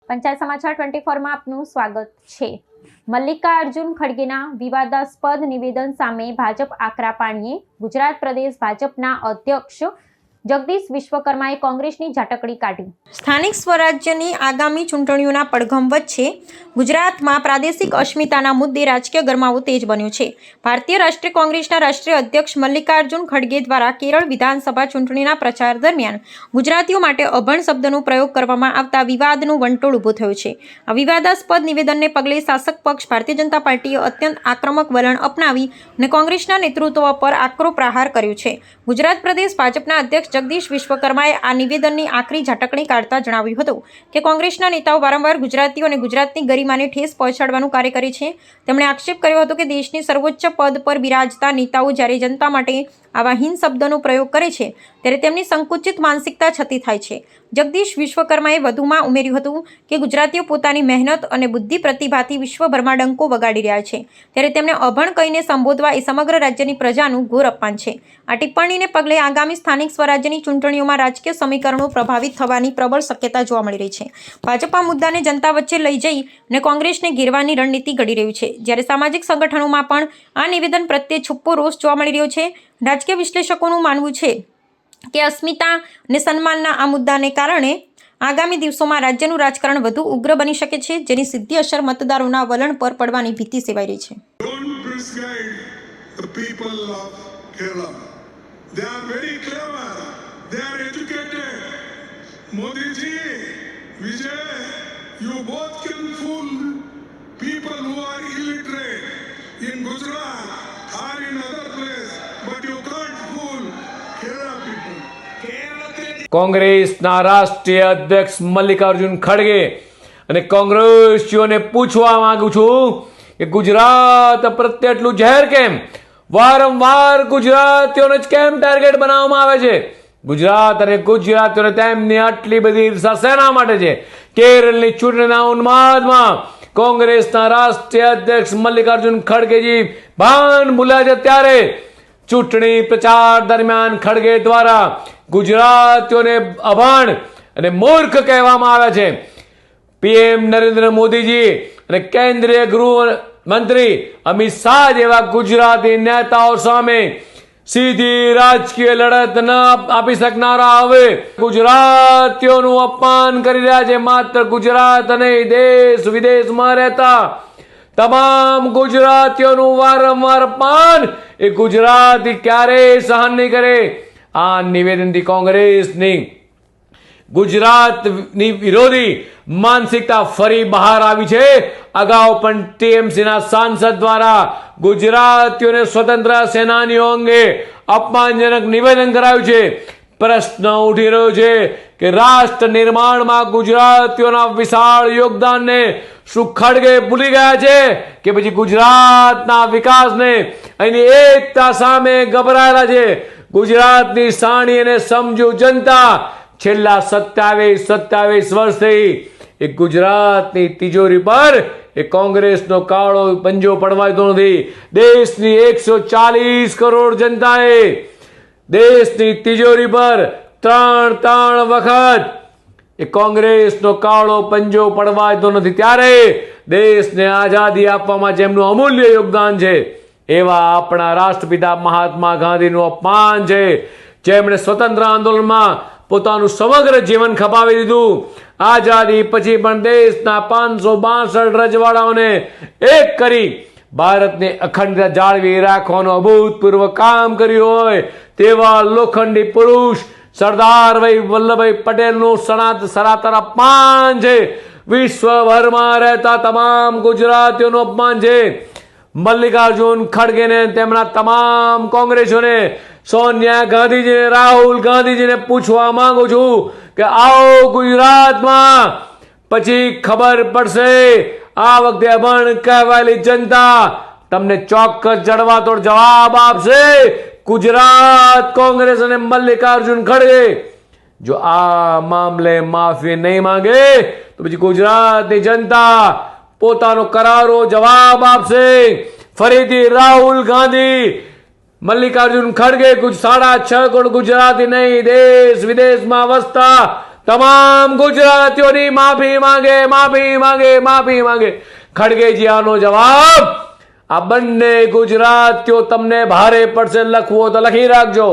પંચાયત સમાચાર 24 માં આપનું સ્વાગત છે। મલ્લિકાર્જુન ખડગેના વિવાદાસ્પદ નિવેદન સામે ભાજપ આકરા પાણીએ। ગુજરાત પ્રદેશ ભાજપના અધ્યક્ષ જગદીશ વિશ્વકર્માએ કોંગ્રેસની ઝાટકડી કાઢી। સ્થાનિક સ્વરાજ્યની આગામી ચૂંટણીઓના પડઘમ વચ્ચે ગુજરાતમાં પ્રાદેશિક અસ્મિતાના મુદ્દે રાજકીય ગરમાવો તેજ બન્યો છે। ભારતીય રાષ્ટ્રીય કોંગ્રેસના રાષ્ટ્રીય અધ્યક્ષ મલ્લિકાર્જુન ખડગે દ્વારા કેરળ વિધાનસભા ચૂંટણીના પ્રચાર દરમિયાન ગુજરાતીઓ માટે અભણ શબ્દનો પ્રયોગ કરવામાં આવતા વિવાદનો વંટોળ ઊભો થયો છે। આ વિવાદાસ્પદ નિવેદનને પગલે શાસક પક્ષ ભારતીય જનતા પાર્ટીએ અત્યંત આક્રમક વલણ અપનાવી અને કોંગ્રેસના નેતૃત્વ પર આકરો પ્રહાર કર્યો છે। ગુજરાત પ્રદેશ ભાજપના અધ્યક્ષ જગદીશ વિશ્વકર્માએ આ નિવેદનની આકરી ઝાટકણી કાઢતા જણાવ્યું હતું કે કોંગ્રેસના નેતાઓ વારંવાર ગુજરાતીઓ અને ગુજરાતની ગરિમાને ઠેસ પહોંચાડવાનું કાર્ય કરે છે। તેમણે આક્ષેપ કર્યો હતો કે દેશની સર્વોચ્ચ પદ પર બિરાજતા નેતાઓ જ્યારે જનતા માટે આવા હીન શબ્દોનો પ્રયોગ કરે છે ત્યારે તેમની સંકુચિત માનસિકતા છતી થાય છે। જગદીશ વિશ્વકર્માએ વધુમાં ઉમેર્યું હતું કે ગુજરાતીઓ પોતાની મહેનત અને બુદ્ધિ પ્રતિભાથી વિશ્વભરમાં ડંકો વગાડી રહ્યા છે ત્યારે તેમને અભણ કહીને સંબોધવા એ સમગ્ર રાજ્યની પ્રજાનું ઘોર અપમાન છે। આ ટિપ્પણીને પગલે આગામી સ્થાનિક સ્વરાજ્યની ચૂંટણીઓમાં રાજકીય સમીકરણો પ્રભાવિત થવાની પ્રબળ શક્યતા જોવા મળી રહી છે। ભાજપ આ મુદ્દાને જનતા વચ્ચે લઈ જઈ અને કોંગ્રેસને ઘેરવાની રણનીતિ ઘડી રહ્યું છે, જ્યારે સામાજિક સંગઠનોમાં પણ આ નિવેદન પ્રત્યે છુપ્પો રોષ જોવા મળી રહ્યો છે। રાજકીય વિશ્લેષકોનું માનવું છે કે અસ્મિતા અને સન્માનના આ મુદ્દાને કારણે આગામી દિવસોમાં રાજ્યનું રાજકારણ વધુ ઉગ્ર બની શકે છે, જેની સીધી અસર મતદારોના વલણ પર પડવાની ભીતિ સેવાઈ રહી છે। They are very clever. They are educated. Modi ji, Vijay, you both can fool people who are illiterate in Gujarat or in other place, but you can't fool Kerala people. કોંગ્રેસના રાષ્ટ્રીય અધ્યક્ષ મલ્લિકાર્જુન ખડગે અને કોંગ્રેસીઓને પૂછવા માંગુ છું કે ગુજરાત પ્રત્યે એટલું ઝેર કેમ? વારંવાર ગુજરાતીઓને જ કેમ ટાર્ગેટ બનાવવામાં આવે છે? ગુજરાત અને ગુજરાતીઓને તેમની આટલી બધી ઈર્ષા શેના માટે છે? કેરળની ચૂંટણીના ઉન્માદમાં કોંગ્રેસના રાષ્ટ્રીય અધ્યક્ષ મલ્લિકાર્જુન ખડગેજી ભાન ભૂલ્યા છે ત્યારે ચૂંટણી પ્રચાર દરમિયાન ખડગે દ્વારા ગુજરાતીઓને અભણ અને મૂર્ખ કહેવામાં આવ્યા છે। પીએમ નરેન્દ્ર મોદીજી અને કેન્દ્રીય ગૃહ મંત્રી અમિત શાહ જેવા ગુજરાતી નેતાઓ સામે સીધી રાજકીય લડત ન આપી શકનારા હવે ગુજરાતીઓનું અપમાન કરી રહ્યા છે। માત્ર ગુજરાત નહીં, દેશ વિદેશમાં રહેતા તમામ ગુજરાતીઓનું વારંવાર અપમાન એ ગુજરાતી ક્યારેય સહન નહીં કરે। આ નિવેદનથી કોંગ્રેસની ગુજરાતની વિરોધી માનસિકતા ફરી બહાર આવી છે। અગાઉ પણ ટીએમસીના સાંસદ દ્વારા ગુજરાતીઓને સ્વતંત્ર સેનાનીઓ અંગે અપમાનજનક નિવેદન કરાયું છે। પ્રશ્ન ઉઠી રહ્યો છે કે રાષ્ટ્ર નિર્માણમાં ગુજરાતીઓના વિશાળ યોગદાનને શું ખડગે ભૂલી ગયા છે કે પછી ગુજરાતના વિકાસને અહીંની એકતા સામે ગભરાયેલા છે? ગુજરાતની સાણી અને સમજુ જનતા છેલ્લા 27 વર્ષથી એ ગુજરાતની તિજોરી પર એ કોંગ્રેસનો કાળો પંજો પડવાતો નથી। દેશની 140 કરોડ જનતાએ દેશની તિજોરી પર ત્રણ વખત એ કોંગ્રેસનો કાળો પંજો પડવાતો નથી, ત્યારે દેશને આઝાદી આપવામાં જેમનું અમૂલ્ય યોગદાન છે એવા આપણા રાષ્ટ્રપિતા મહાત્મા ગાંધીનું અપમાન છે, જેમણે સ્વતંત્ર આંદોલનમાં પોતાનું સમગ્ર જીવન ખપાવી દીધું। આઝાદી પછી પણ દેશના 562 રજવાડાઓને એક કરી ભારતની અખંડતા જાળવી રાખવાનું અભૂતપૂર્વ કામ કર્યું હોય તેવા લોખંડી પુરુષ સરદારભાઈ વલ્લભભાઈ પટેલનું સનાતન અપમાન છે। વિશ્વભરમાં રહેતા તમામ ગુજરાતીઓનું અપમાન છે। મલ્લિકાર્જુન ખડગેને તેમના તમામ કોંગ્રેસીઓને સોનિયા ગાંધીજીને રાહુલ ગાંધીજીને પૂછવા માંગુ છું કે આવો ગુજરાતમાં પછી ખબર પડશે। આ વખતે અભણ કહેવાયેલી જનતા તમને ચોક્કસ જડવાતોડ જવાબ આપશે। ગુજરાત કોંગ્રેસ અને મલ્લિકાર્જુન ખડગે જો આ મામલે માફી નહીં માંગે તો પછી ગુજરાતની જનતા પોતાનો કરારો જવાબ આપશે। ફરીથી રાહુલ ગાંધી મલ્લિકાર્જુન ખડગે 6.5 કરોડ ગુજરાતી નહીં, દેશ વિદેશમાં વસતા તમામ ગુજરાતીઓની માફી માંગે, માફી માંગે, માફી માંગે. ખડગેજી આનો જવાબ, આ બંને ગુજરાતીઓ તમને ભારે પડશે લખવો તો લખી રાખજો.